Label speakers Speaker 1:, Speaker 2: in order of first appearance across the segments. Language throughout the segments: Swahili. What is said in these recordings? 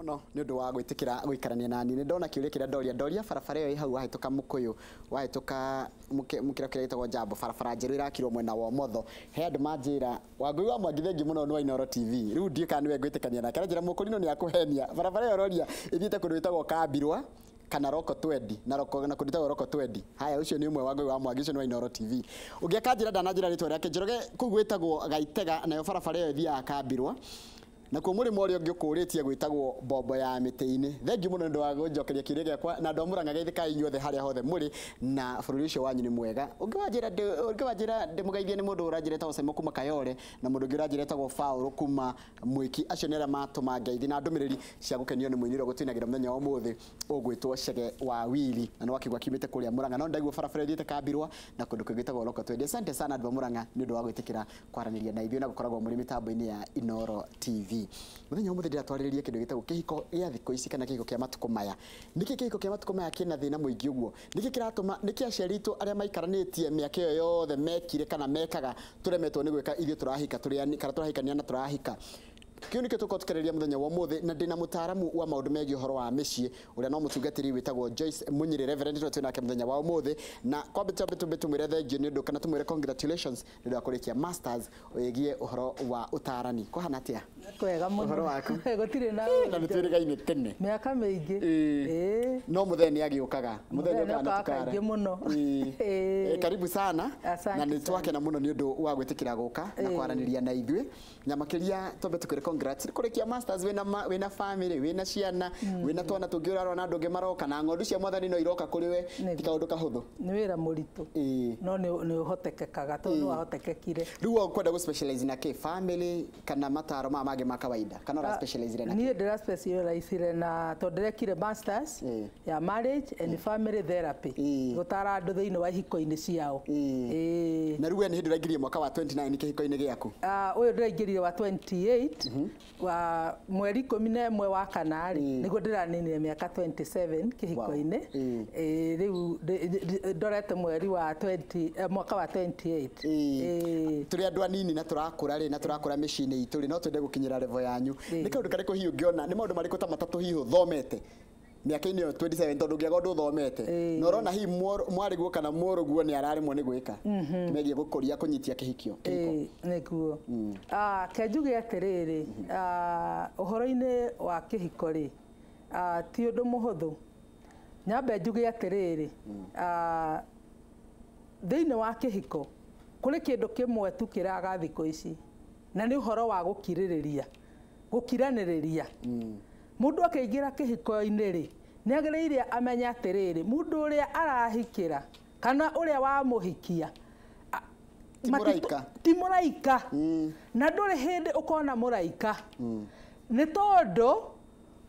Speaker 1: muno ni undu wa gwitikira guikarania nani ni ndona kiuria kiria ndoria barabara iyo hau wahituka mukuyu wahituka mukira kiria gitagwo Jambo barabara njeru irakirwo mwena wa motho he andu manjira Wangui wa Mwangithengi muno ni wa Inooro TV riu ndiika niwe ngwitikania na kana njira mukurino ni akuhenia barabara iyo roria ithiite kundu witagwo Kambirwa kana Roko 20 na Roko na kunditagwo Roko 20 haya ucio ni umwe Wangui wa Mwangi ucio ni wa Inooro TV ungiakanjira ndananjira ritwa riake Njoroge ku gwitagwo Gaitega nayo barabara iyo ithia Kambirwa na kwa muri mori ungi ukuritie gwitagwo Bombo ya Miti-ini thengi muno ndu wa gunjokeria kiria giakwa na ndomuranga geithika inyuothe haria hothe muri na bururi ucio wanyu ni mwega ungiwanjira ndimugeithie ni mundu uranjire ta Osemo kuma Kayole na mundu ungi uranjire ta Faulu kuma Mwiki acio nera matuma ngeithi na ndumiriri cia gukenio ni muiniro gutinagira muthenya wa muthi ugwitwo Chege wa Wili na no akigwa kimite kuria Muranga no ndaigwo barabara thiete Kambirwa na kundu kwigitagwo Roko 20 asante sana andu Muranga ni ndu wa gwitikira kwaraniria na ithuĩ na gukoragwo muri mitambo-ini ya Inooro TV muthenya umuthi ndiratwariririe kindu gitagwo kihiko ya thikũ ici kana kihiko kia matuko maya niki kihiko kia matuko maya kina thina muingi uguo niki kiratuma niki aciaritu aria maikaranĩtie miaka iyo yothe mekire kana mekaga turemetwo ni gwika ithio turahika kana turahikania na turahika kiu nikio tukotukereria muthenya wa muthi na ndina mutaaramu wa maundu megie uhoro wa micii uria no mutungatiri witagwo Joyce Munyiri Reverend twa twina muthenya wa muthi na kwambita tumwire thengio ni ndu kana tumwire congratulations ni ndu akurikia masters uyegie uhoro wa utaarani kwa hana atia
Speaker 2: kwega muno
Speaker 1: uhoro waku
Speaker 2: gutire
Speaker 1: na nitwirigaine tene
Speaker 2: miaka mingi
Speaker 1: no mutheni agiukaga mutheni kana
Speaker 2: tukara muno
Speaker 1: karibu sana na nitwake na muno ni ndu wa gwitikira guka na kwaraniria na ithuĩ nyamakiria tombe tukire congrats kurikia masters wina family wina ciana wina twana tungiurarwa na andu ngi maroka na ng'ondu cia mwathani no iroka kuri we ti kaundu kahuthu
Speaker 2: ni wira muritu no ni uhotekekaga to no ahotekekire
Speaker 1: riu ukwenda gu specialize na ke family kana mataro mage ma kawaida kana ra specialize na
Speaker 2: ni ndira specialize na to ndirekire masters ya marriage and family therapy gutara andu thiini wa hiko-ini ciao
Speaker 1: na riu ni hindi raingirie mwaka wa 29 kihiko-ini giaku
Speaker 2: uyu ndiraingirire wa 28 wa mweri 11 wa kanari niguo ndiraninire miaka 27 kihiko-ini riu ndorete mweri wa 20 mwaka wa 28
Speaker 1: turi andu anini na turakura ri na turakura micini itu ri no twende gukinyira level yanyu ni kaundu kariko hiyo ngiona ni maundu mariko ta matatu hiyo thomete miaka-ini yo 27 tondu ngiaga ndu thomete no rona hi mwariguo kana muruguo ni ararimo ni gwika megie gukuria kunyitia kihikio
Speaker 2: niguo kenjuge atiriri uhoro-ini wa kihiko ri ti undu muhuthu nyambe njuge atiriri thiini wa kihiko kuri kindu kimwe tu kiraga thikũ ici na ni uhoro wa gukiraniriria mundu akeingira kihiko-ini ri ni agiriire amenya atiriri mundu uria arahikira kana uria wa muhikia ti muraika na nduri hindi ukona muraika ni tondu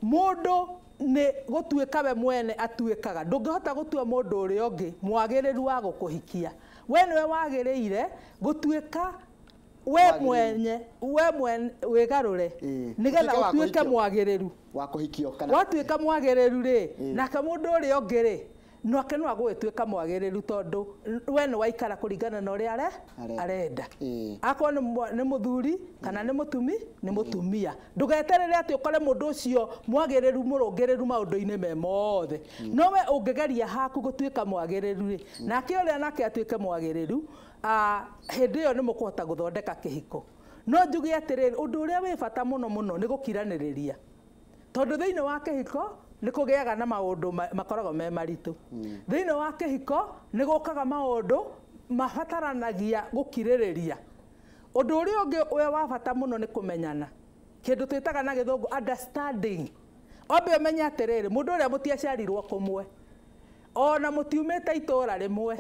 Speaker 2: mundu ni gutuika we mwene atuikaga ndungihota gutua mundu uria ungi mwagiriru wa gukuhikia we niwe wagiriire gutuika we mwene wigarure nigetha utuike mwagiriru
Speaker 1: wa kuhikio kana
Speaker 2: watuika mwagiriru ri nake mundu uria ungi ri no akenwa gwituika mwagiriru tondu we ni waikara kuringana na uria arenda akwa ni muthuri kana ni mutumia ndugeterere ati ukore mundu ucio mwagiriru murungiriru maundu-ini me mothe no we ungigeria haku gutuika mwagiriru ri nake uria nake atuike mwagiriru hindi iyo ni mukuhota guthondeka kihiko no njuge atiriri undu uria wi bata muno ni gukiraniriria tondu thiini wa kihiko ni kugiaga na maundu makoragwo me maritu thiini wa kihiko ni gukaga maundu mabataranagia gukiririria undu uria ungi we wa bata muno ni kumenyana kindu twitaga na githungu understanding ombe umenya atiriri mundu uria mutiaciarirwo kumwe ona mutiumete itura rimwe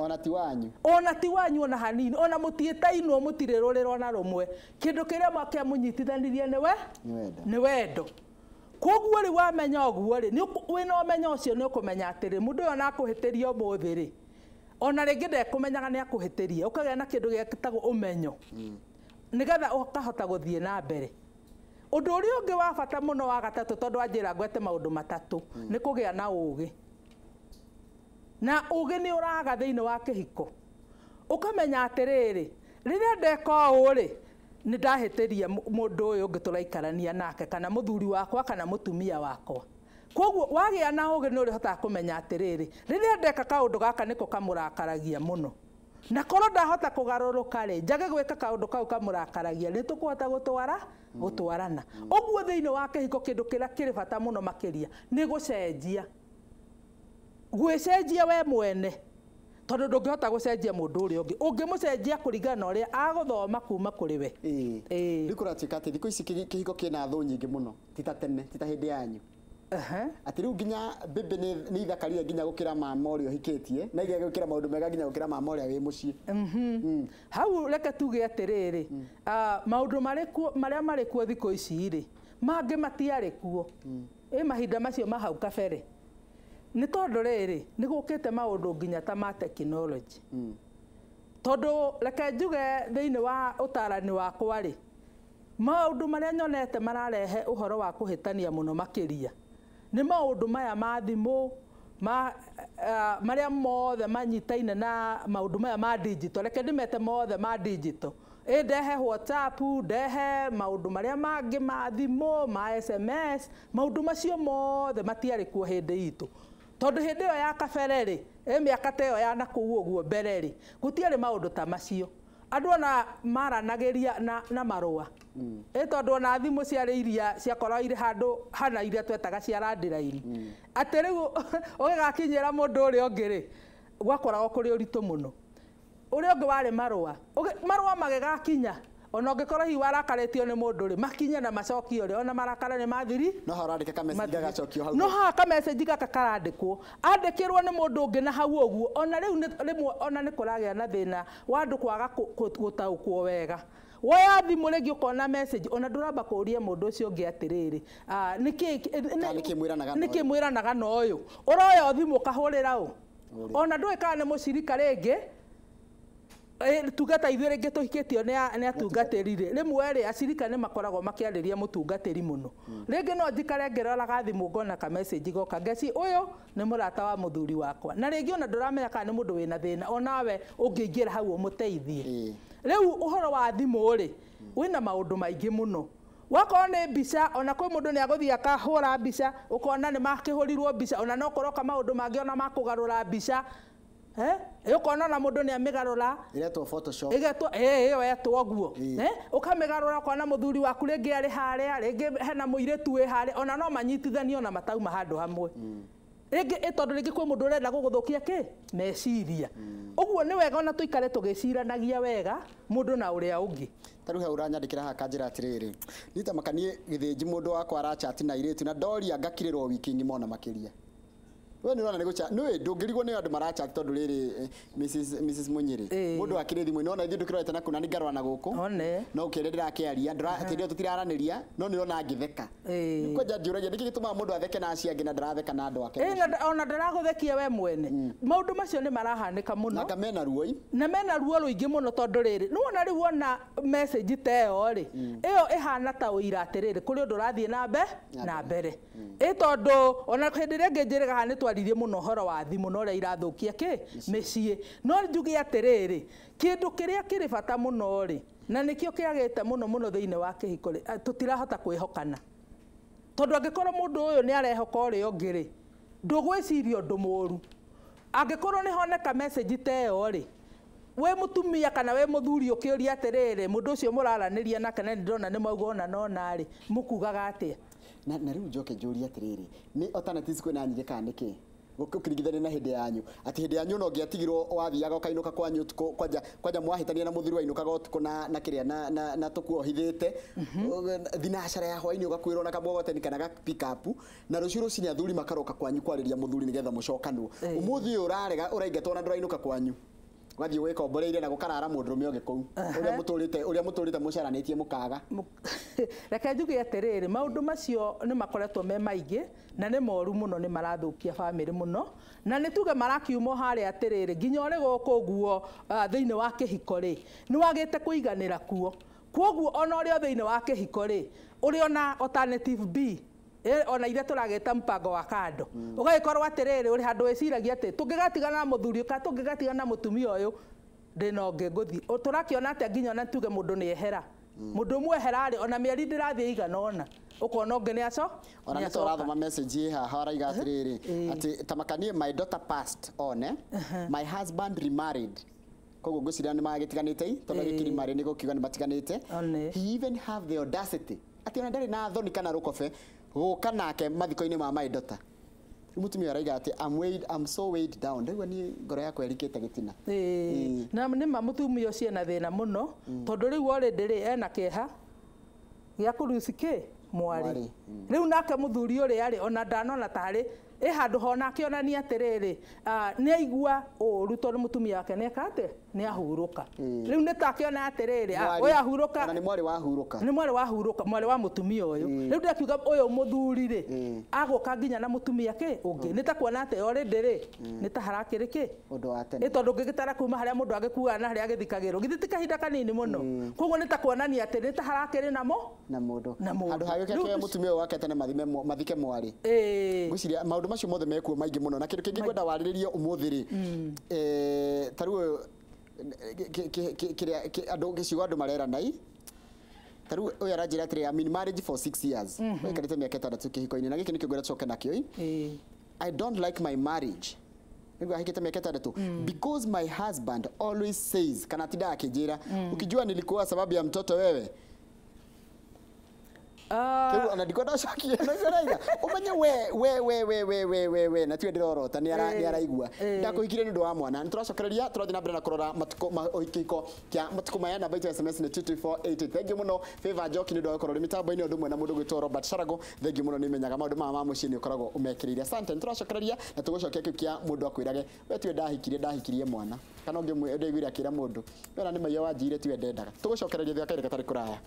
Speaker 2: ona ti wanyu ona hanini ona mutietainwo mutirirũrĩrwo na rumwe kindu kiria mwakia munyitithanirie ni wendo koguo ri wamenya uguo ri ni wina umenya ucio ni ukumenya atiri mundu uyo nakuhitiria umuthi ri ona ringi ndekumenyaga ni akuhitirie ukagia na kindu gietagwo umenyo nigetha ukahota guthie na mbere undu uria ungi wa bata muno wa gatatu tondu anjira ngwete maundu matatu ni kugia na ugi na ugi ni uraga thiini wa kihiko ukamenya atiriri riria ndeka uu ri nĩ ndahĩtĩria mũndũ ũyũ ũngĩ tũraikarania nake kana mũthuri wakwa kana mũtumia wakwa. Koguo wagĩa na ũgĩ nĩ ũrĩhotaga kũmenya atĩrĩrĩ, rĩrĩa ndeka kaũndũ gaka nĩko kamũrakaragia mũno. Na korwo ndahota kũgarũrũka rĩ, njage gwĩka kaũndũ kau kamũrakaragia, nĩ tũkũhota gũtwarana. Ũguo thĩinĩ wa kĩhiko kĩndũ kĩrĩa kĩrĩ bata mũno makĩria nĩ gũcenjia. Gwĩcenjia we mwene. Tondũ ndũngĩhota gũcenjia mũndũ ũrĩa ũngĩ. Ũngĩmũcenjia kũringana na ũrĩa agũthoma kuma kũrĩ we.
Speaker 1: Rĩu kũratuĩka atĩ thikũ ici kĩhiko kĩna thũ nyingĩ mũno, ti ta tene, ti ta hĩndĩ yanyu. Atĩ rĩu nginya bibi nĩ ithakarire nginya gũkĩra mama ũrĩa ũhikĩtie, na igege gũkĩra maũndũ mega nginya gũkĩra mama ũrĩa wĩ mũciĩ.
Speaker 2: Hau reke tuge atĩrĩrĩ, maũndũ marĩa marĩ kuo thikũ ici rĩ, mangĩ matiarĩ kuo. Mahinda macio ma hau kabere. Nĩ tondũ rĩrĩ, nĩ gũkĩte maũndũ nginya ta ma tekinoronjĩ. Tondũ reke njuge thĩinĩ wa ũtarani wakwa rĩ, maũndũ marĩa nyonete mararehe ũhoro wa kũhĩtania mũno makĩria nĩ maũndũ maya ma thimũ, marĩa mothe manyitaine na maũndũ maya ma digital. Reke ndĩmete mothe ma digital. Ndehe WhatsApp, ndehe maũndũ marĩa mangĩ ma thimũ, ma SMS, maũndũ macio mothe matiarĩ kuo hĩndĩ itũ. Tondũ hĩndĩ ĩyo ya kabere rĩ, mĩaka ta ĩyo ya nakũu ũguo mbere rĩ, gũtiarĩ maũndũ ta macio. Andũ ona maranagĩria na marũa. Tondũ ona thimũ ciarĩ iria ciakorwo irĩ handũ hana iria twetaga cia landline. Atĩ rĩu ũgĩgakinyĩra mũndũ ũrĩa ũngĩ rĩ, gwakoragwo kũrĩ ũritũ mũno. Ũrĩa ũngĩ warĩ marũa. Marũa magĩgakinya, ona ũngĩkorwo hihi warakarĩtio nĩ mũndũ rĩ, makinye na macokio rĩ, ona marakara nĩ mathiri.
Speaker 1: No harandĩka kamecĩnji gagacokio hau.
Speaker 2: No haha kamecĩnji gaka karandĩkwo. Andĩkĩrwo nĩ mũndũ ũngĩ na hau ũguo. Ona rĩu rĩmwe ona nĩ kũragĩa na thĩna wa andũ kwaga gũtaũkwo wega. Woya thimũ rĩngĩ ũkona message, ona ndũramba kũria mũndũ ũcio ũngĩ atĩrĩrĩ, nĩkĩ mwĩranaga na ũyũ. Ũroya thimũ ũkahũrĩra ũ. Ona ndũĩ kana nĩ mũcirika rĩngĩ, tugata ithuĩ rĩngĩ tũhikĩtio nĩ atungatĩri rĩ, rĩmwe rĩ acirika nĩ makoragwo makĩarĩria mũtungatĩri mũno. Rĩngĩ no njikare ngĩroraga thimũ ngona ka message goka ngeci ũyũ nĩ mũrata wa mũthuri wakwa. Na rĩngĩ ona ndũramenya kana nĩ mũndũ wĩna thĩna, onawe ũngĩingĩra hau ũmũteithie. Rĩu ũhoro wa thimũ rĩ, wĩna maũndũ maingĩ mũno. Wakorwo nĩ mbica, ona kwĩ mũndũ nĩ agũthiĩ akahũra mbica, ũkona nĩ makĩhũrirwo mbica, ona no korwo maũndũ mangĩ ona makũgarũra mbica. Ũkona na mũndũ nĩ amĩgarũra.
Speaker 1: Ĩretwo Photoshop.
Speaker 2: Ĩyo yetwo ũguo. Ũkamĩgarũra ũkona mũthuri waku rĩngĩ arĩ harĩa, rĩngĩ hena mũirĩtu wĩ harĩa, ona no manyitithanio na matauma handũ hamwe. Rĩngĩ tondũ rĩngĩ kwĩ mũndũ ũrenda gũgũthũkia kĩ? Meciria. Ũguo nĩ wega ona tũikare tũgĩciranagia wega mũndũ na ũrĩa ũngĩ.
Speaker 1: Tarĩu hau ũranyandĩkĩra haha kanjĩra atĩrĩrĩ, niĩ ta makanie gĩthĩnji mũndũ wakwa arachati na airĩtu na ndoria ngakirĩrwo wiki ng'ima ona makĩria. We nĩ ũrona nĩ gũcha, nĩ ndũngĩrigwo nĩ andũ marachat tondũ rĩrĩ Mrs Munyiri. Mũndũ akĩrĩ thimũ ino ona ithuĩ ndũkĩrorete na kuna nĩ ngarũa na gũkũ. No ũkĩrĩa ndĩrakĩaria, ndĩrĩa tũtiraranĩria, no nĩ ũrona ngĩtheka. Kwanja njũragia nĩkĩ gĩtũmaga mũndũ atheke na acio angĩ na ndaratheka na andũ ake.
Speaker 2: Ona ndĩragũthekia we mwene. Maũndũ macio nĩ marahanĩka mũno.
Speaker 1: Na mena ruo.
Speaker 2: Na mena ruo rũingĩ mũno tondũ rĩrĩ, nĩ wona rĩu ona message ta ĩyo rĩ, ĩyo ĩhana ta ũira atĩrĩrĩ kũrĩ ũndũ ũrathiĩ na mbere. Tondũ ona hĩndĩ ĩrĩa ĩngĩ njĩrĩga nĩ twaririe mũno ũhoro wa thimũ na ũrĩa irathũkia kĩ mĩciĩ. No njuge atĩrĩrĩ, kĩndũ kĩrĩa kĩrĩ bata mũno rĩ, na nĩkĩo kĩagĩte mũno thĩinĩ wa kĩhiko rĩ, tũtirahota kwĩhokana. Tondũ angĩkorwo mũndũ ũyũ nĩ arehoka ũrĩa ũngĩ rĩ, ndũgwĩciria ũndũ mũũru. Angĩkorwo nĩ honeka message ta ĩyo rĩ, we mũtumia kana we mũthuri ũkĩũria atĩrĩrĩ, mũndũ ũcio mũraranĩria nake na ndĩrona nĩ mauga ona nona rĩ, mũkugaga atĩa? Na
Speaker 1: rĩu njoke njũrie atĩrĩrĩ, nĩ alternatives kwĩna nyingĩ kana nĩkĩ? Ũkĩringithania na hĩndĩ yanyu, atĩ hĩndĩ yanyu no ngĩatigirwo wathiaga ũkainũka kwanyu ũtukũ, kwanja mwahĩtania na mũthuri wainũkaga ũtukũ na kĩrĩa na tũkuohithĩte, thinacara ya hwainĩ ũgakuĩrwo na kamũgoteni kana ga pick up, na rũciũ rũcinĩ athuri makaroka kwanyu kwarĩria mũthuri nĩgetha mũcokanwo. Ũmũthĩ ũyũ ũrarega ũraingatwo na ndũrainũka kwanyu. Wathiĩ gwĩkomboreire na gũkarara mũndũrũme ũngĩ kũu. Ũrĩa mũtũrĩte mũcaranĩtie mũkaga.
Speaker 2: Reke njuge atĩrĩrĩ, maũndũ macio nĩ makoretwo me maingĩ na nĩ moru mũno, nĩ marathũkia bamĩrĩ mũno, na nĩ tuge marakiuma harĩa atĩrĩrĩ, nginya ũrĩ gũkũ guo thĩinĩ wa kĩhiko rĩ, nĩ wagĩte kũiganĩra kuo. Kwoguo ona ũrĩa thĩinĩ wa kĩhiko rĩ, ũrĩ ona alternative B, ona iria tũragĩta mpango wa kando. Ũgagĩkorwo atĩrĩrĩ, ũrĩ handũ wĩciragia atĩ tũngĩgatigana na mũthuri ũka, tũngĩgatigana na mũtumia ũyũ, ndĩna ũngĩ ngũthiĩ. Tũrakĩona atĩ nginya ona tuge mũndũ nĩ ehera, mundu mwe herari ona mieri ndirathie igana ona ukona ungi ni aco
Speaker 1: ona nĩ tũrathoma message haha araiga atĩrĩrĩ atĩ tamakanie my daughter passed on my husband remarried koguo ngwĩciria nĩ magĩtiganĩte tondũ gĩkiri marĩ nĩ gũkiuga nĩ matiganĩte he even have the audacity atĩ ona ndarĩ na thoni kana rũkobe gũka nake mathiko-inĩ ma my daughter mutumia araiga ati I'm so weighed down ndigwa ni ngoro yakwa erikite gitina
Speaker 2: na ni mutumia ucio na thina muno tondu riu already ri ena kieha gya kurusike mwari riu nake muthuri uri ari ona ndanona tari handu hona akionania atiriri ni aigua uru tondu mutumia wake neka ate ni ahuruka riu ni takiona atiriri oy ahuruka
Speaker 1: na ni mwari wahuruka
Speaker 2: mwari wa mutumia uyu riu ndakiuga uyu muthuri ri agoka nginya na mutumia ke ungi ni ta kuona ate already ri ni ta harakiriki
Speaker 1: undu wa tene
Speaker 2: tondu ngigitara kuma haria mundu agikuana na haria agithikagirwo githiti kahinda kanini muno koguo ni ta kuonania ati ni ta harakiri namo
Speaker 1: na mundu andu hagikeke mutumia wake tene mathike mwari ngwiciria maundu macio mothe mekuo maingi muno na kindu kingi ngwenda wariririo umuthi ri taru andu gicigo andu marera nai taru uyu aranjira atiri I'm in marriage for 6 years ikarite miaka 6 kihiko-ini na giki nikio ngwenda coke nakio I don't like my marriage nigwa hikite miaka 3 because my husband always says kana tida akijira ukijua nilikuwa sababu ya mtoto wewe kiu ana dikoda shaki na ngoraiga umenye we na tiwe ndirorota ni araigua ndakuhikire ni ndo wa mwana nituracokereria turathi na mbere na kurora matuko ohikiko kia matuko maya na baita SMS ni 22480 thank you muno Favor Njoki ni ndo wakorwo mitambo-ini undu mwe na mundu gwitwo Robert Sharago thank you muno ni menyaga maundu ma mucii ni ukoragwo umekiriria asante nituracokereria na tugucokia kiu kia mundu akwirage we tiwe ndahikirie mwana kana ungi mwe ndaiguire akira mundu wena ni maiya wanjire tiwe ndendaga tugucokereria thia kaire katari kuraya